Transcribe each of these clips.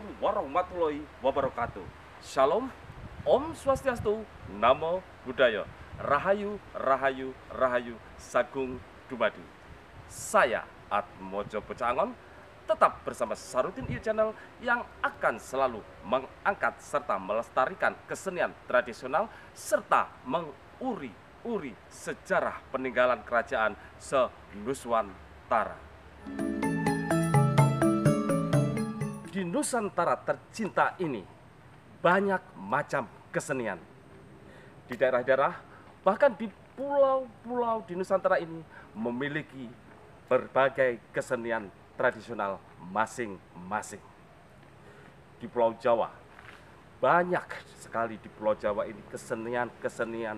Assalamualaikum warahmatullahi wabarakatuh. Shalom, Om Swastiastu, Namo Buddhaya, Rahayu, Rahayu, Rahayu, Sagung Dumadi. Saya Atmojo Pecangon, tetap bersama Sarutin You Channel yang akan selalu mengangkat serta melestarikan kesenian tradisional serta menguri-uri sejarah peninggalan kerajaan se-Nuswantara. Di Nusantara tercinta ini banyak macam kesenian. Di daerah-daerah, bahkan di pulau-pulau di Nusantara ini memiliki berbagai kesenian tradisional masing-masing. Di Pulau Jawa, banyak sekali di Pulau Jawa ini kesenian-kesenian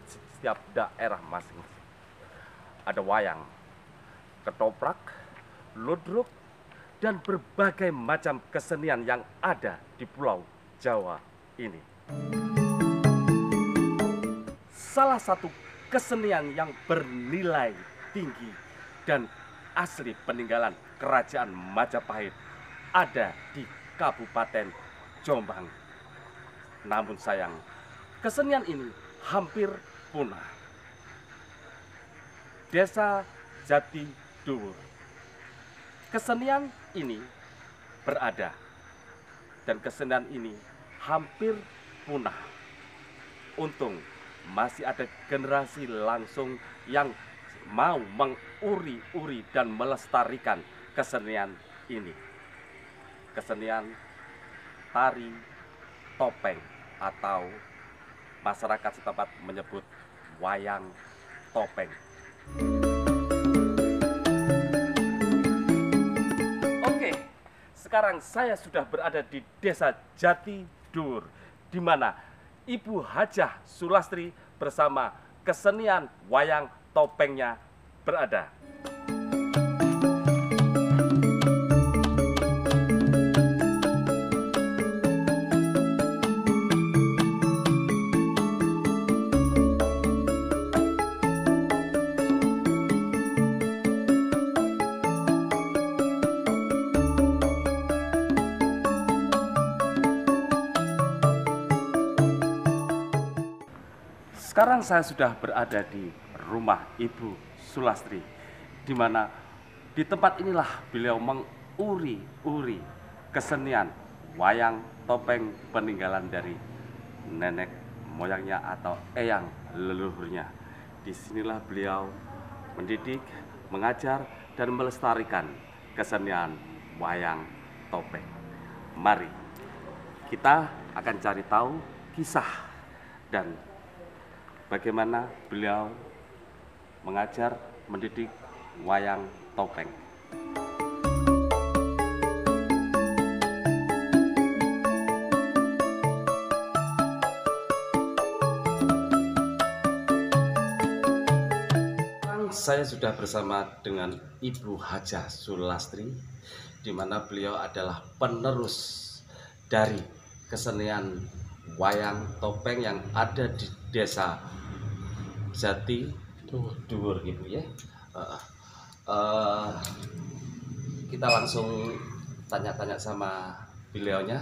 setiap daerah masing-masing. Ada wayang, ketoprak, ludruk, dan berbagai macam kesenian yang ada di Pulau Jawa ini. Salah satu kesenian yang bernilai tinggi dan asli peninggalan Kerajaan Majapahit ada di Kabupaten Jombang. Namun sayang, kesenian ini hampir punah. Desa Jati Dhuwur. Kesenian ini berada dan kesenian ini hampir punah. Untung masih ada generasi langsung yang mau menguri-uri dan melestarikan kesenian ini. Kesenian tari topeng atau masyarakat setempat menyebut wayang topeng. Sekarang saya sudah berada di Desa Jati Dhuwur, di mana Ibu Hajah Sulastri bersama kesenian wayang topengnya berada. Sekarang saya sudah berada di rumah Ibu Sulastri, di mana di tempat inilah beliau menguri-uri kesenian wayang topeng peninggalan dari nenek moyangnya atau eyang leluhurnya. Disinilah beliau mendidik, mengajar, dan melestarikan kesenian wayang topeng. Mari kita akan cari tahu kisah dan bagaimana beliau mengajar, mendidik wayang topeng. Saya sudah bersama dengan Ibu Hajah Sulastri, di mana beliau adalah penerus dari kesenian wayang topeng yang ada di Desa Jati Dhuwur gitu ya. Kita langsung tanya-tanya sama beliaunya.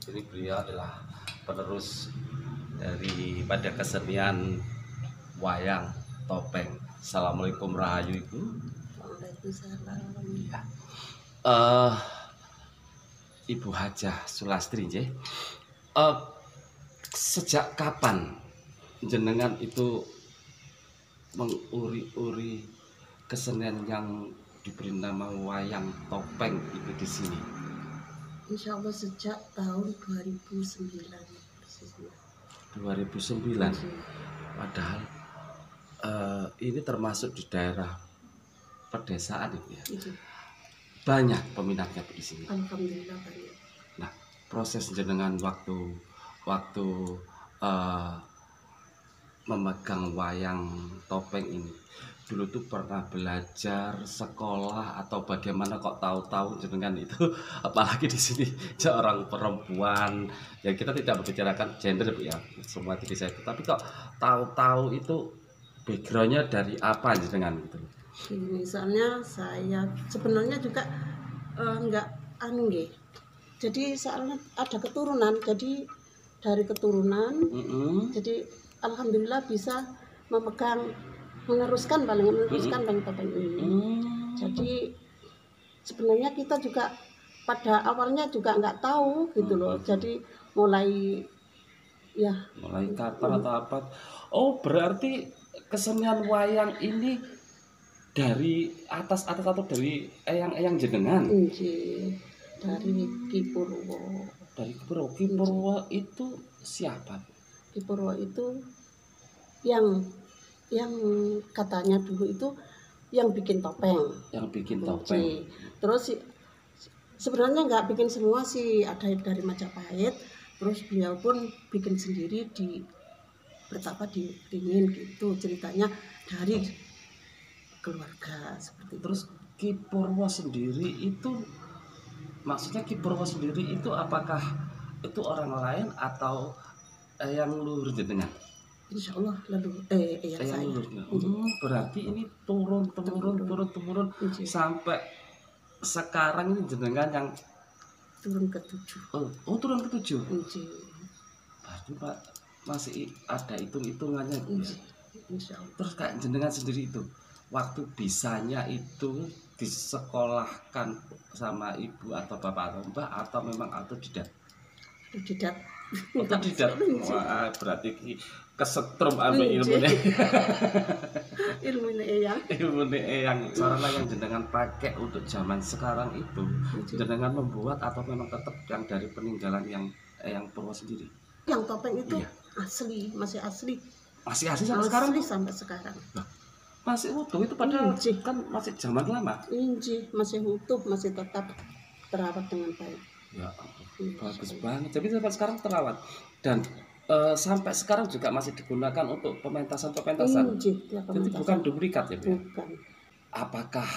Jadi beliau adalah penerus daripada kesenian wayang topeng. Assalamualaikum Rahayu Ibu. Waalaikumsalam. Ya. Ibu Hajah Sulastri ya. Sejak kapan jenengan itu menguri-uri kesenian yang diberi nama wayang topeng itu di sini? Insya Allah sejak tahun 2009 persisnya. 2009. Padahal ini termasuk di daerah pedesaan itu ya. Itu. Banyak peminatnya di sini. Alhamdulillah banyak. Nah, proses jenengan waktu memegang wayang topeng ini dulu tuh pernah belajar sekolah atau bagaimana kok tahu-tahu jenengan itu, apalagi di sini seorang perempuan ya, kita tidak membicarakan gender Bu ya, semua diri saya, tapi kok tahu-tahu itu backgroundnya dari apa jenengan gitu? Misalnya saya sebenarnya juga nggak Jadi soalnya ada keturunan, jadi dari keturunan, jadi alhamdulillah bisa meneruskan topeng ini. Jadi sebenarnya kita juga pada awalnya juga nggak tahu gitu loh. Jadi mulai kapan atau apa? Oh, berarti kesenian wayang ini dari atas atau dari eyang jenengan? Dari Ki Purwo. Dari Ki Purwo. Ki Purwo itu siapa? Ki Purwo itu yang katanya dulu itu yang bikin topeng. Yang bikin topeng. Terus sebenarnya nggak bikin semua sih, ada dari Majapahit. Terus beliau pun bikin sendiri bertapa di Ringin gitu, ceritanya dari keluarga seperti itu. Terus Ki Purwo sendiri itu, maksudnya Ki Purwo sendiri itu apakah itu orang lain atau yang luhur jenengan? Insya Allah yang luhur. Berarti ini turun temurun sampai sekarang ini jenengan yang turun ke-7. Oh, turun ke-7. Berarti Pak masih ada hitung-hitungannya. Insya Allah. Terus kayak jenengan sendiri itu waktu bisanya itu disekolahkan sama ibu atau bapak atau mbak atau memang autodidak? Autodidak. Wah, berarti kesetrum ambil ilmunya. ilmunya eyang sarana yang jenengan pakai untuk zaman sekarang itu jenengan membuat atau memang tetap yang dari peninggalan yang eyang Purwo sendiri? Yang topeng itu asli, masih asli sampai sekarang? Sampai sekarang. Masih utuh itu, padahal kan masih zaman lama. Masih utuh, masih tetap terawat dengan baik. Ya, bagus banget. Jadi sampai sekarang terawat dan sampai sekarang juga masih digunakan untuk pementasan. Jadi bukan duplikat ya, Bu? Bukan. Apakah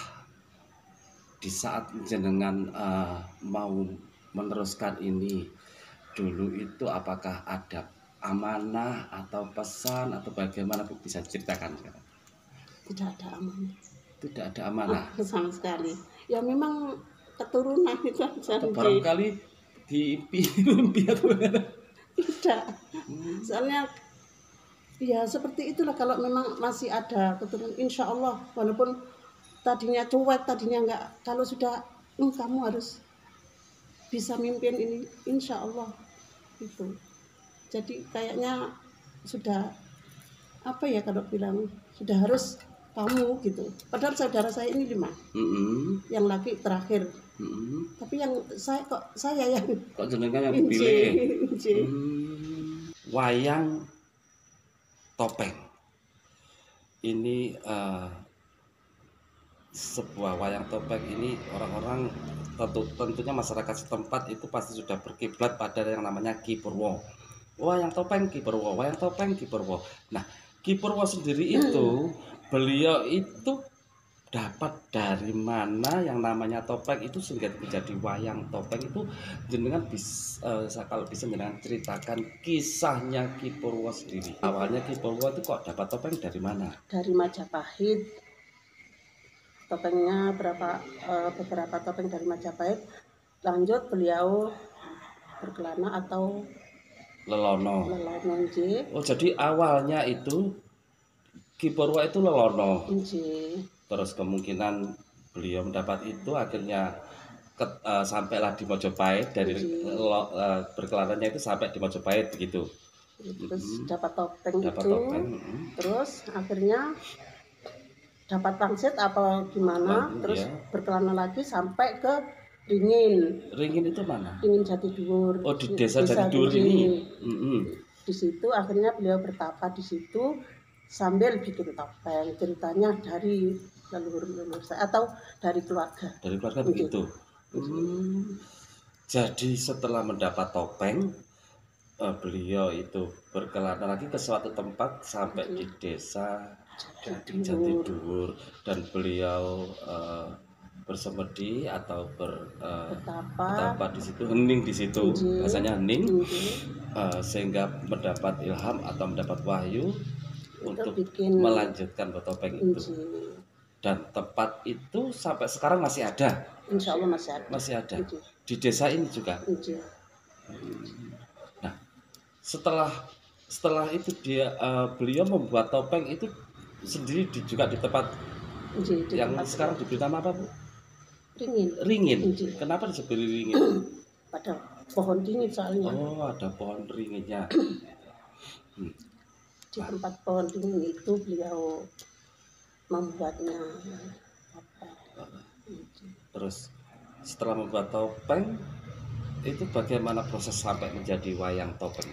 di saat jenengan mau meneruskan ini dulu itu apakah ada amanah atau pesan atau bagaimana, Bu, bisa ceritakan sekarang? Tidak ada amanah. Tidak ada amanah sama sekali. Ya memang keturunan itu aja. Barangkali di mimpi atau bagaimana? Tidak. Soalnya ya seperti itulah, kalau memang masih ada keturunan, insya Allah walaupun tadinya cuek, tadinya enggak, kalau sudah kamu harus bisa mimpin ini, insya Allah itu. Jadi kayaknya sudah apa ya, kalau bilang sudah harus kamu gitu. Padahal saudara saya ini 5, yang laki terakhir. Tapi yang saya yang jenengan yang pilih. Wayang topeng ini sebuah wayang topeng ini orang-orang tentunya masyarakat setempat itu pasti sudah berkiblat pada yang namanya Ki Purwo. Wayang topeng Ki Purwo, wayang topeng Ki Purwo. Nah, Ki Purwo sendiri itu beliau itu dapat dari mana yang namanya topeng itu sehingga menjadi wayang topeng itu? Jenengan kalau bisa jenengan ceritakan kisahnya Ki Purwo sendiri. Awalnya Ki Purwo itu kok dapat topeng dari mana? Dari Majapahit. Topengnya beberapa topeng dari Majapahit. Lanjut beliau berkelana atau lelono. Oh, jadi awalnya itu Ki Purwo itu lelono. Terus kemungkinan beliau mendapat itu akhirnya sampailah di Mojopahit, dari berkelanannya itu sampai di Mojopahit begitu. Terus dapat topeng. Terus akhirnya dapat pangsit apa gimana, terus berkelana lagi sampai ke Ringin. Ringin itu mana? Ringin Jatiduhur. Oh, di desa Jatiduhur ini. Di situ akhirnya beliau bertapa di situ sambil bikin topeng. Ceritanya dari leluhur saya atau dari keluarga. Dari keluarga begitu. Jadi setelah mendapat topeng, beliau itu berkelana lagi ke suatu tempat sampai di desa Jatiduhur dan beliau bersemedi atau bertapa di situ, hening di situ, bahasanya hening, sehingga mendapat ilham atau mendapat wahyu untuk melanjutkan bertopeng itu. Dan tempat itu sampai sekarang masih ada. Insya Allah masih ada. Masih ada. di desa ini juga. Nggih. Nah, setelah itu beliau membuat topeng itu sendiri juga di tempat Nggih, di yang tempat sekarang diberi nama apa, Bu? ringin. Ringin. Nggih. Kenapa disebut ringin? Pada pohon dingin soalnya. Oh, ada pohon ringinnya. Di tempat pohon dingin itu beliau membuatnya apa? Terus setelah membuat topeng itu bagaimana proses sampai menjadi wayang topeng?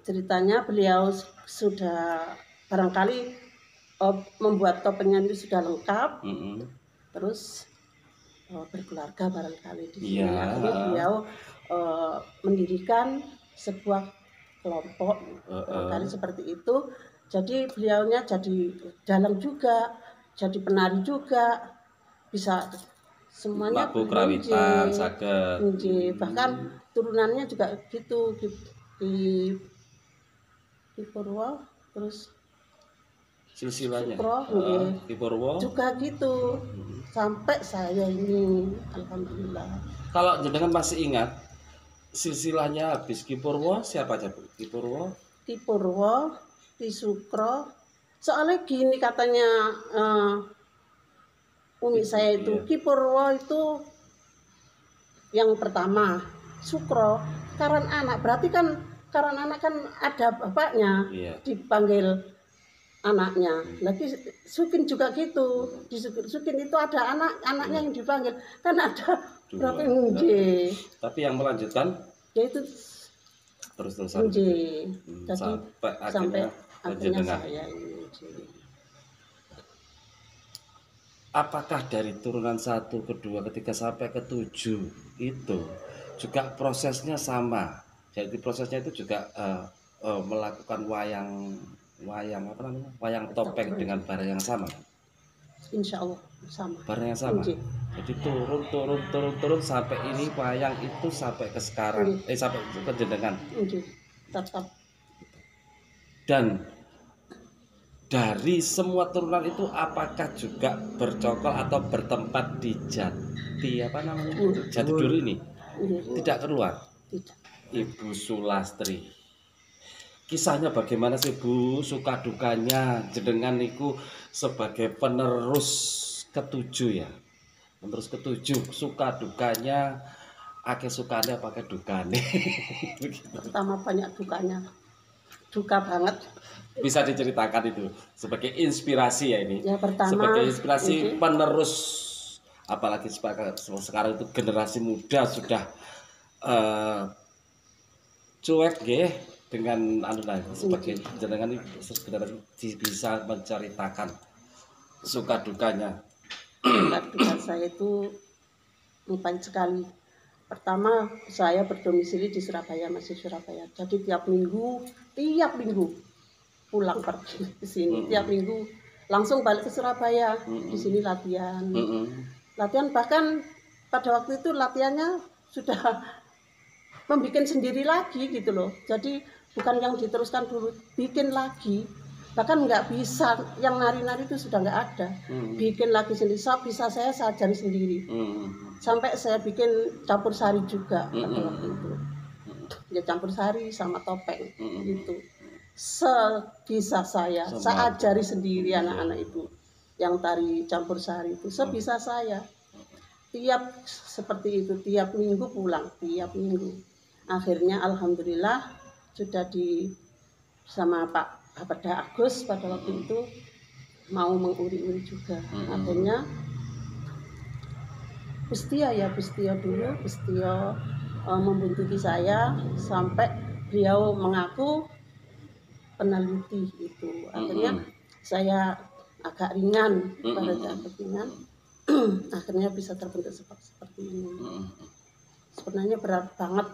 Ceritanya beliau sudah barangkali membuat topengnya itu sudah lengkap, terus berkeluarga barangkali di sini. Iya. Akhirnya beliau mendirikan sebuah kelompok barangkali seperti itu. Jadi beliaunya jadi dalang juga, jadi penari juga, bisa semuanya. Mabuk kerawitan, saged. Bahkan turunannya juga gitu di Purwo, terus silsilahnya Sukro, di Purwo juga gitu. Sampai saya ini alhamdulillah. Kalau jenengan masih ingat silsilahnya habis Ki Purwo siapa aja, Bu? Ki Purwo, Di Sukro. Soalnya gini katanya umi saya itu, Ki Purwo itu yang pertama, Sukro Karan Anak. Berarti kan Karan Anak kan ada bapaknya, dipanggil anaknya. Lagi Sukin juga gitu. Di Sukin itu ada anaknya yang dipanggil. Kan ada berapa tapi yang melanjutkan yaitu terus-terusan sampai akhirnya dengan saya ini. Apakah dari turunan 1, kedua, ketiga sampai ke-7 itu juga prosesnya sama? Jadi prosesnya itu juga melakukan wayang topeng dengan barang yang sama? Insya Allah sama. Barang yang sama. Jadi turun sampai ini wayang itu sampai ke sekarang, sampai ke jenengan. Tetap. Dan dari semua turunan itu apakah juga bercokol atau bertempat di Jati Duri ini? Tidak keluar. Tidak. Ibu Sulastri, kisahnya bagaimana sih, Bu? Suka dukanya jenengan niku sebagai penerus ke-7 ya. Penerus ke-7, suka dukanya, akeh sukanya pakai dukane. Pertama banyak dukanya. Duka banget. Bisa diceritakan itu sebagai inspirasi ya ini. Ya, pertama, sebagai inspirasi penerus, apalagi sekarang itu generasi muda sudah cuek nggih dengan sebagai jenengan sebenarnya bisa menceritakan suka dukanya. Suka duka saya itu banyak sekali. Pertama, saya berdomisili di Surabaya, masih Surabaya. Jadi tiap minggu pulang pergi ke sini. Tiap minggu langsung balik ke Surabaya. Di sini latihan. Latihan, bahkan pada waktu itu latihannya sudah membuat sendiri lagi gitu loh. Jadi bukan yang diteruskan dulu, bikin lagi. Bahkan nggak bisa, yang nari-nari itu sudah nggak ada. Bikin lagi sendiri, bisa saya ajari sendiri. Sampai saya bikin campur sari juga pada waktu itu. Ya campur sari sama topeng gitu. Sebisa saya ajari sendiri anak-anak itu yang tari campur sari itu sebisa saya. Tiap seperti itu, tiap minggu pulang, tiap minggu. Akhirnya alhamdulillah sudah sama Pak Kapeda Agus pada waktu itu mau menguri-uri juga. Akhirnya Bestio membuntuti saya sampai beliau mengaku peneliti itu. Akhirnya saya agak ringan pada saat ringan. Akhirnya bisa terbentuk seperti ini. Sebenarnya berat banget,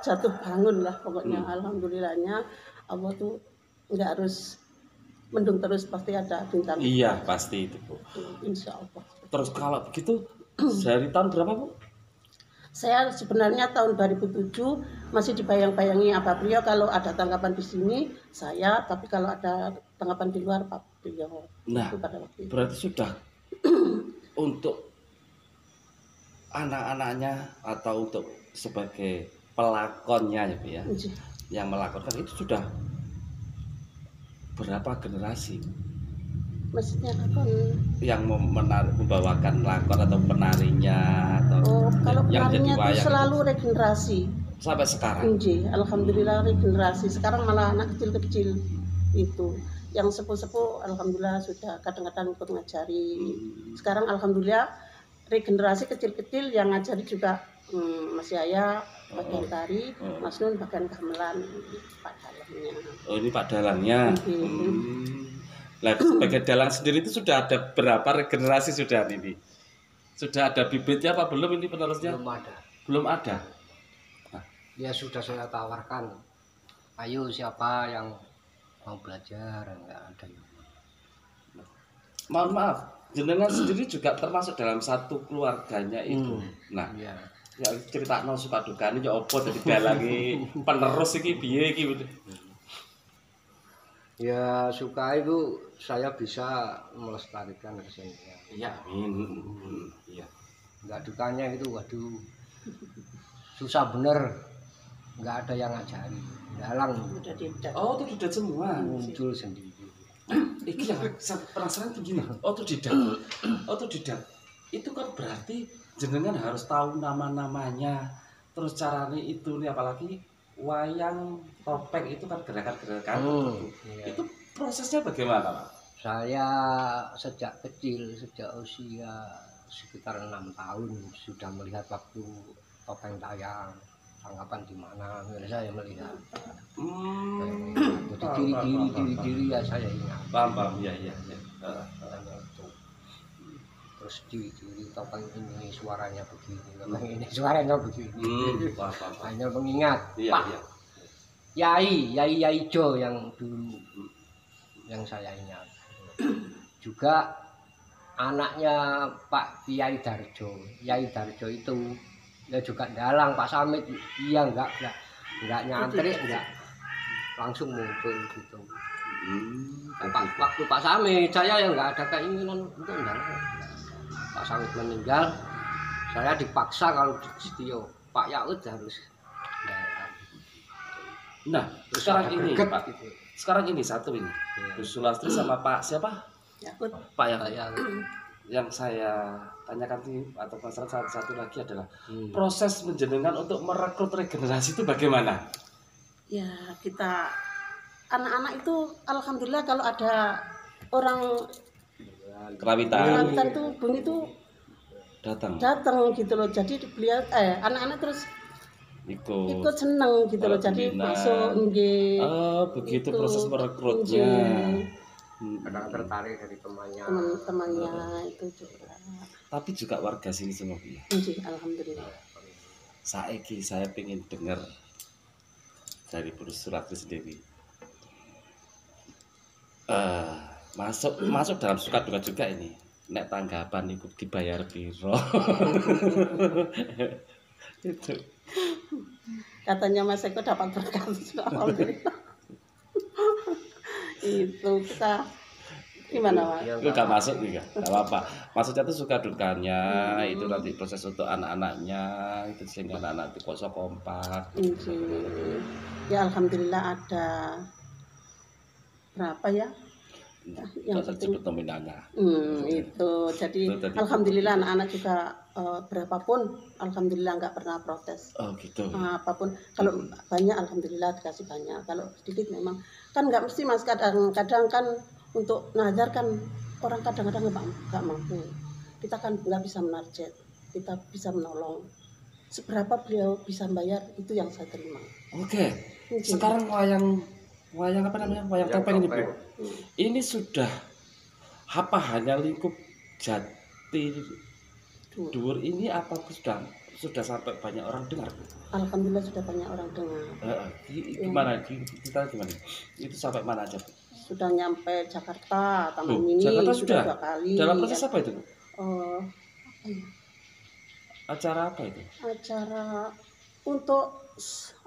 jatuh bangun lah pokoknya. Alhamdulillahnya Allah tuh nggak harus mendung terus, pasti ada bintang. Iya pasti itu, Bu. Insya Allah. Terus kalau begitu dari tahun berapa, Bu? Saya sebenarnya tahun 2007 masih dibayang-bayangi apa beliau kalau ada tanggapan di sini saya, tapi kalau ada tanggapan di luar Pak beliau. Nah, pada waktu itu. Berarti sudah untuk anak-anaknya atau untuk sebagai pelakonnya ya Bu ya, Nggih. yang melakonkan itu sudah berapa generasi Maksudnya lakon. yang membawakan lakon atau penarinya atau Oh, kalau yang jadi penarinya itu wayang selalu regenerasi. sampai sekarang. Nggih, alhamdulillah regenerasi. Sekarang malah anak kecil-kecil itu. Yang sepuh-sepuh alhamdulillah sudah kadang-kadang ikut ngajari. Sekarang alhamdulillah regenerasi kecil-kecil yang ngajari juga Mas Yaya bagian tari, Mas Nun bagian gamelan, Pak Dalamnya. Oh ini Pak Dalangnya. Nggih. Lah sebagai dalang sendiri itu sudah ada berapa regenerasi sudah ini? Sudah ada bibitnya apa belum ini penerusnya? Belum ada. Belum ada. Ya sudah saya tawarkan. Ayo siapa yang mau belajar, enggak ada. Mohon maaf, jenengan sendiri juga termasuk dalam satu keluarganya itu. Nah, Ya. ya cerita no suka dukanya ya apa jadi dalangi penerus iki piye iki. Ya suka itu saya bisa melestarikan kesenian. Iya, amin. Iya. Enggak dukanya itu waduh. Susah bener. Enggak ada yang ngajari. Dalang Udah tidak. Oh, itu sudah semua. muncul sendiri. Iki yang saya penasaran tuh gini, otodidak. Otodidak. Itu kan berarti jenengan harus tahu nama-namanya. Terus caranya itu nih apalagi wayang topeng itu kan gerakan-gerakan. Iya. Itu prosesnya bagaimana, Pak? Saya sejak kecil, sejak usia sekitar 6 tahun sudah melihat waktu topeng tayang, tanggapan di mana, saya melihat. Jadi ciri-ciri ya saya ingat. Paham, iya. Hanya itu. Terus ciri-ciri topeng ini suaranya begini, topeng ini suaranya begini. Paham. Hanya mengingat. Iya, Pak iya. Yai Jo yang dulu yang saya ingat. Juga anaknya Pak Kiai Darjo. Yai Darjo itu ya juga dalang Pak Samit. Iya enggak nyantrik enggak langsung muncul gitu. Waktu Pak Samit saya yang enggak ada keinginan untuk dalang. Pak Samit meninggal, saya dipaksa kalau di studio Pak Yaud harus dalang. Nah, Terus sekarang ada ini, greget Pak. gitu. Sekarang ini satu ini. Iya. Bu Sulastri sama Pak siapa? Yakut. Pak yang Saya yang saya tanyakan ini atau masalah satu lagi adalah hmm. proses menjenengan untuk merekrut regenerasi itu bagaimana? Ya, kita anak-anak itu alhamdulillah kalau ada orang Kerawitan kerawitan tuh Bung itu datang datang gitu loh. Jadi beliau anak-anak terus ikut. ikut seneng gitu loh. Kalau Jadi pembinaan. masuk nggih. Oh, begitu Itu, proses merekrutnya. nggih. Kadang tertarik dari temannya. Teman-temannya itu juga. Tapi juga warga sini semua Bu, ya. Nggih, alhamdulillah. Saya pengen dengar dari Bu Sulastri sendiri. Masuk dalam suka duka juga ini. Nek tanggapan ikut dibayar piro. Itu. Katanya Mas Eko dapat berkat. Alhamdulillah. Itu kita gimana Mas? Ya, Itu gak masuk nih gak apa-apa. Maksudnya tuh suka dukanya itu nanti proses untuk anak-anaknya itu sehingga anak-anak itu kok kompak. Nggih. Ya alhamdulillah ada berapa ya? Yang Proses penting nominalnya. itu jadi Itu tadi. alhamdulillah anak-anak juga berapapun alhamdulillah nggak pernah protes. Oh gitu. Apapun kalau banyak alhamdulillah dikasih banyak, kalau sedikit memang kan nggak mesti Mas, kadang-kadang kan untuk ngajar kan orang kadang-kadang nggak mampu, kita kan nggak bisa menarget, kita bisa menolong seberapa beliau bisa bayar itu yang saya terima. Oke. Sekarang wayang apa namanya? Wayang topeng ini Bu. Ini sudah apa hanya lingkup Jati Dhuwur ini apa sudah sampai banyak orang dengar Bu? Alhamdulillah sudah banyak orang dengar. Gimana? Kita gimana? Itu sampai mana aja Bu? Sudah nyampe Jakarta, Taman Oh, Mini Jakarta sudah sudah? 2 kali. Dalam proses apa itu Bu? Apa ya? Acara apa itu? Acara untuk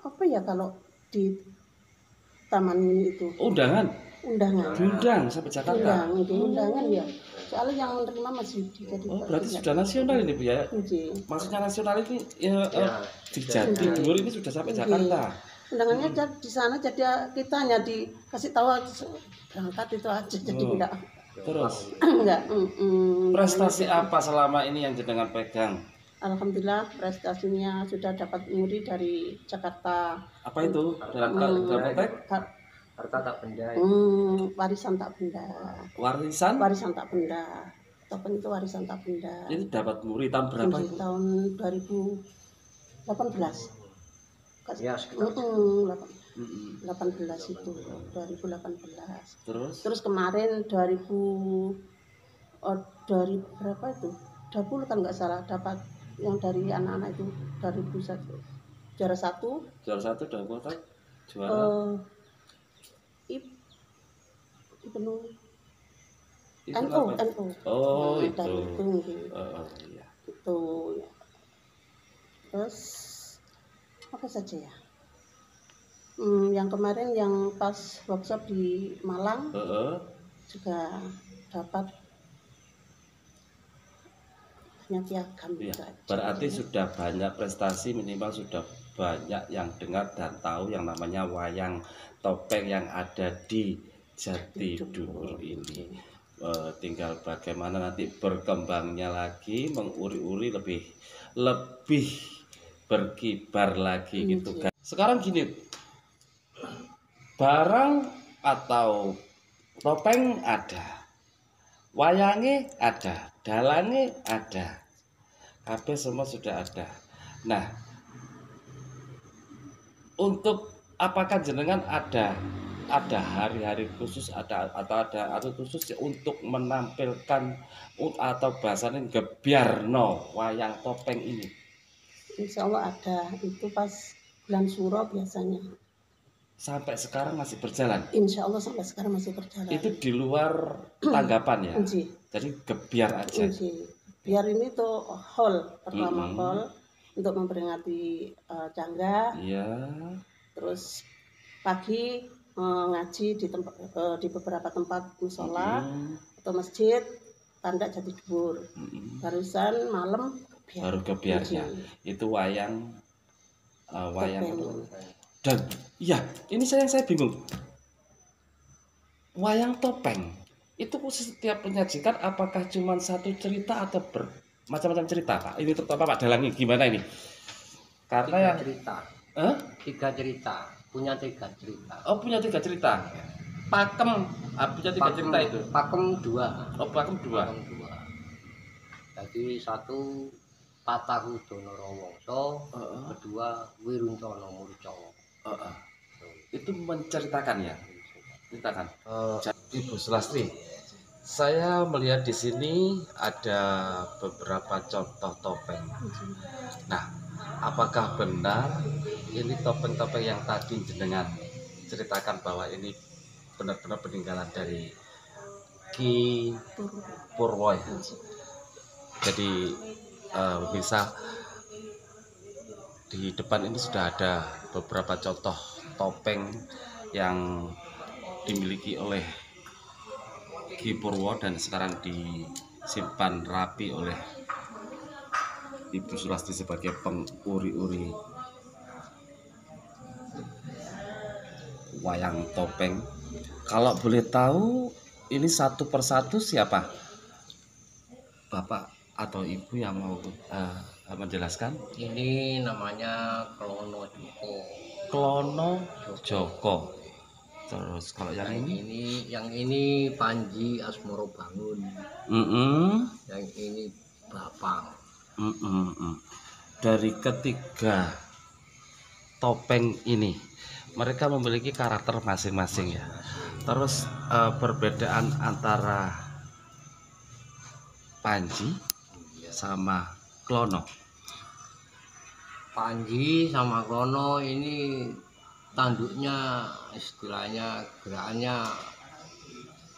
apa ya kalau di Taman Mini itu? Undangan. undangan. Diundang sampai Jakarta. Undangan ya. Soalnya yang menerima Mas Yudi. Jadi Oh, berarti sudah nasional ini Bu ya? Maksudnya nasional ini ya, di Jatiluhur ini sudah sampai Jakarta. Undangannya di sana, jadi kita hanya dikasih tahu berangkat itu aja, jadi enggak. Terus Enggak. prestasi apa selama ini yang jenengan pegang? Alhamdulillah prestasinya sudah dapat muri dari Jakarta. Apa itu? Dalam konteks harta tak benda. Warisan tak benda. Warisan tak benda. Topeng itu warisan tak benda. Itu dapat muri tahun berapa itu? Tahun 2018. Ya, sekitar 18 itu 2018. Terus kemarin 2000 berapa itu? 20 kan nggak salah dapat yang dari anak-anak itu 2001 juara 1 dalam konteks juara penuh itu NU. Oh, itu. Iya. Itu ya. Terus apa saja ya? Yang kemarin yang pas workshop di Malang juga dapat banyak piagam. Ya, berarti sudah banyak prestasi, minimal sudah banyak yang dengar dan tahu yang namanya wayang topeng yang ada di Jatiluhur ini. Tinggal bagaimana nanti berkembangnya lagi, menguri-uri lebih berkibar lagi gitu kan. Sekarang gini, barang atau topeng ada, wayangnya ada, dalangnya ada, kabeh semua sudah ada. Nah, untuk apakah jenengan ada hari-hari khusus atau ada khusus untuk menampilkan atau bahasanya gebyarno wayang topeng ini? Insya Allah ada, itu pas bulan Suro biasanya. Sampai sekarang masih berjalan? Insya Allah sampai sekarang masih berjalan. Itu di luar tanggapan ya? Jadi gebyar aja? Biar ini tuh hall, pertama hall untuk memperingati Cangga. Iya. Terus pagi ngaji di beberapa tempat musola atau masjid, tanda Jatiluhur. Barusan malam baru gebyarnya. Itu wayang dan ya ini saya bingung, wayang topeng itu setiap menyajikan apakah cuma satu cerita atau bermacam-macam cerita Pak? Ini terutama Pak Dalangi gimana ini? Karena tiga cerita, punya 3 cerita. Oh, punya 3 cerita. Pakem punya 3 cerita itu. Pakem 2. Oh, pakem 2. Jadi 1 Patahu Donorowongso, kedua Wiruncono Murcowo. Itu menceritakan ya, ceritakan. Ibu Sulastri, saya melihat di sini ada beberapa contoh topeng. Nah, apakah benar ini topeng-topeng yang tadi jenengan ceritakan bahwa ini benar-benar peninggalan dari Ki Purwo ya? Jadi bisa di depan ini sudah ada beberapa contoh topeng yang dimiliki oleh Ki Purwo dan sekarang disimpan rapi oleh Ibu Sulastri sebagai penguri-uri wayang topeng. Kalau boleh tahu ini satu persatu siapa? Bapak atau Ibu yang mau menjelaskan? Ini namanya Klono Joko. Klono Joko. Terus kalau yang ini Panji Asmoro Bangun. Yang ini Bapang. Dari ketiga topeng ini mereka memiliki karakter masing-masing ya. Terus perbedaan antara Panji sama Klono. Panji sama Klono ini tanduknya istilahnya gerakannya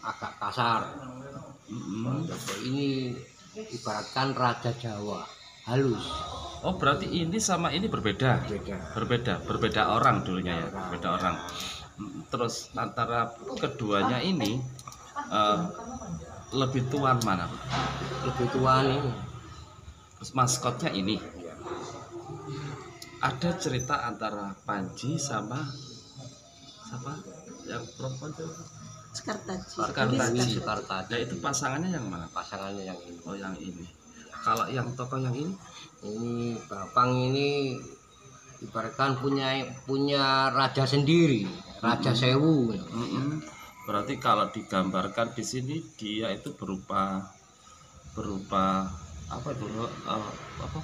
agak kasar. Ini ibaratkan Raja Jawa halus. Oh, berarti ini sama ini berbeda orang dulunya ya, berbeda orang. Terus antara keduanya ini eh, lebih tuan mana? Lebih tua nih. Terus maskotnya ini. Ada cerita antara Panji sama siapa yang perempuan itu? Sekartaji. Sekartaji. Sekartaji. Nah, itu pasangannya yang mana? Pasangannya yang ini. Oh, yang ini. Kalau yang tokoh yang ini? Ini Bapang ini ibaratkan punya raja sendiri, Raja Sewu. Mm-mm. Berarti kalau digambarkan di sini dia itu berupa apa itu? Apa?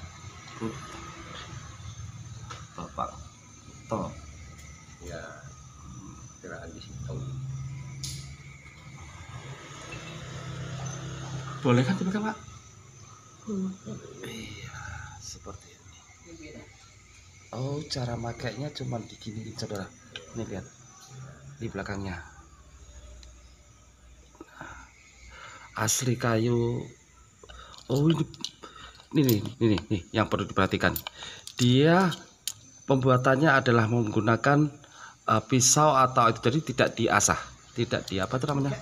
Bapak toh. Ya, gerakan di situ. Boleh kan dipegang, Pak? Hmm. Iya, seperti ini. Oh, cara makainya cuma diginiin, saudara. Ini lihat di belakangnya. Nah, asli kayu. Oh, ini yang perlu diperhatikan. Dia pembuatannya adalah menggunakan pisau atau itu, jadi tidak diasah, tidak di apa itu namanya,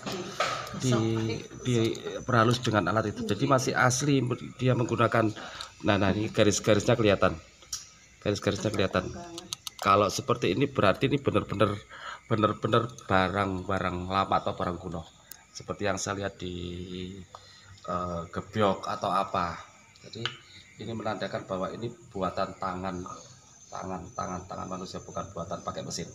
diperhalus dengan alat itu, jadi masih asli. Dia menggunakan nah ini garis-garisnya kelihatan, kalau seperti ini berarti ini benar-benar barang lama atau barang kuno, seperti yang saya lihat di gebyok atau apa. Jadi ini menandakan bahwa ini buatan tangan manusia, bukan buatan pakai mesin.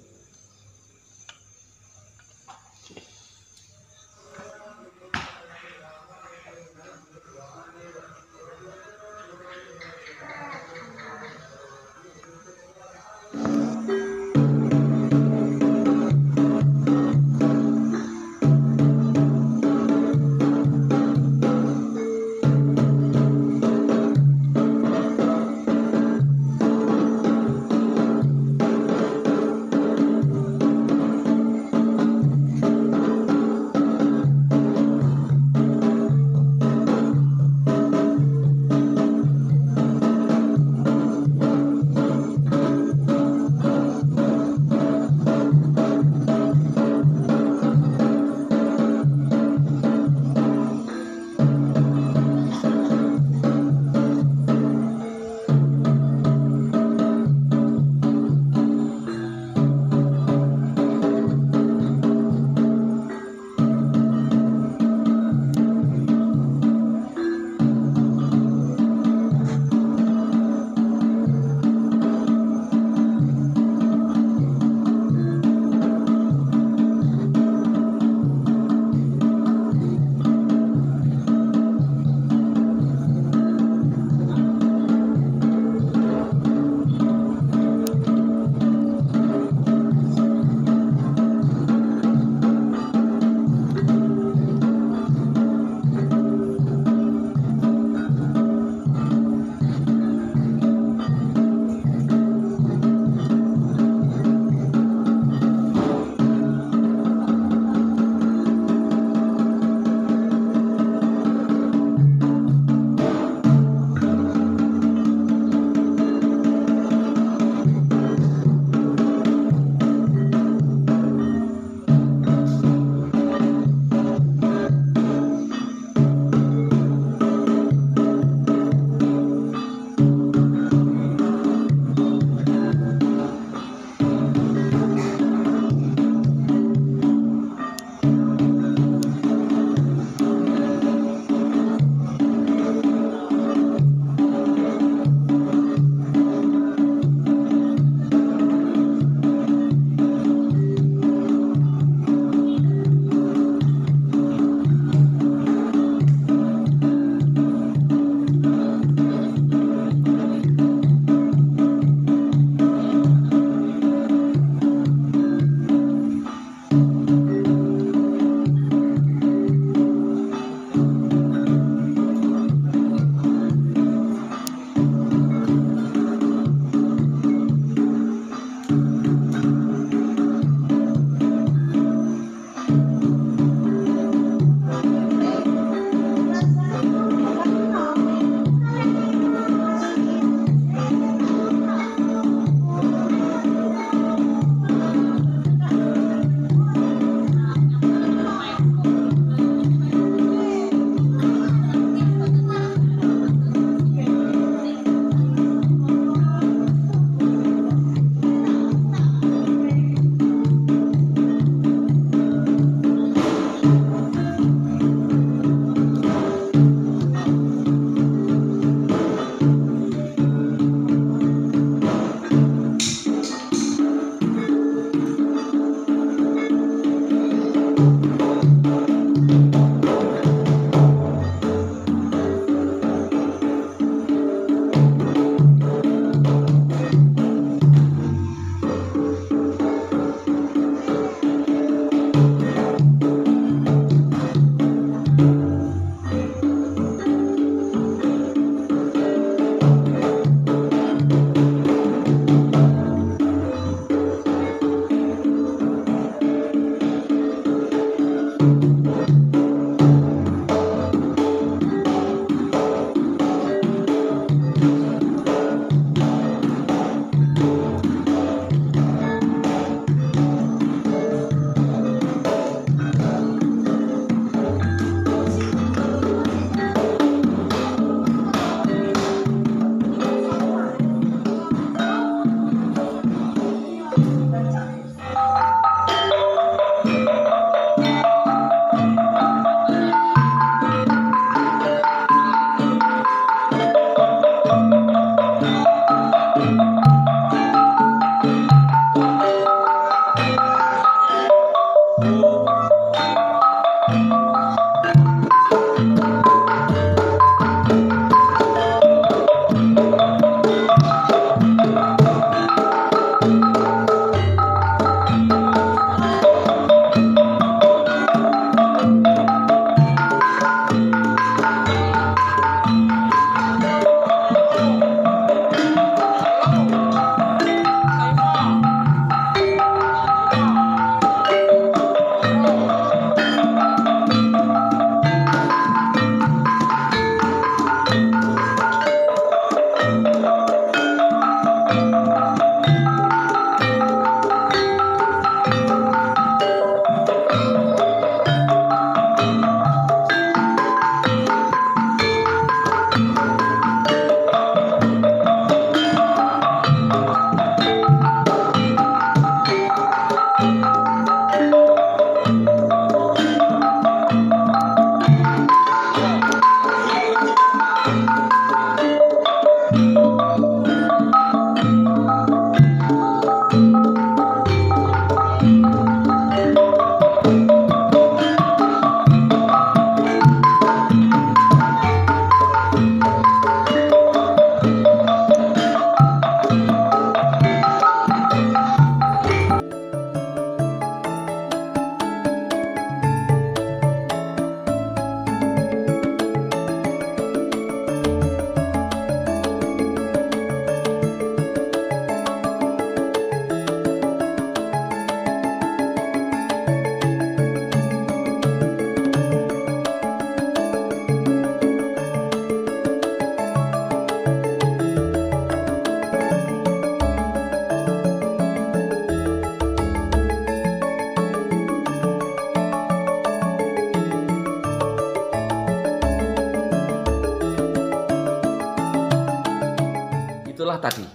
itulah tadi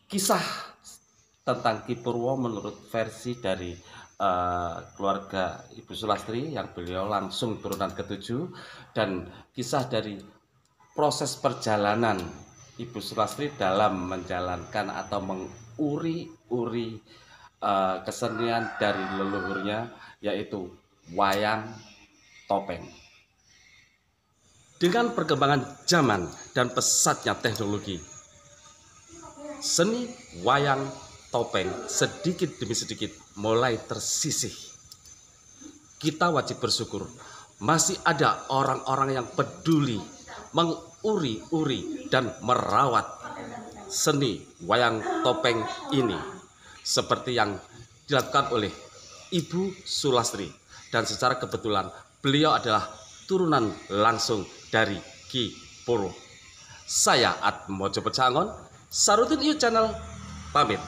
kisah tentang Ki Purwo menurut versi dari keluarga Ibu Sulastri yang beliau langsung turunan ke-7, dan kisah dari proses perjalanan Ibu Sulastri dalam menjalankan atau menguri-uri kesenian dari leluhurnya, yaitu wayang topeng. Dengan perkembangan zaman dan pesatnya teknologi, seni wayang topeng sedikit demi sedikit mulai tersisih. Kita wajib bersyukur masih ada orang-orang yang peduli menguri-uri dan merawat seni wayang topeng ini, seperti yang dilakukan oleh Ibu Sulastri, dan secara kebetulan beliau adalah turunan langsung dari Ki Purwo. Saya Atmojo Pecangon, Sarutin You Channel, pamit.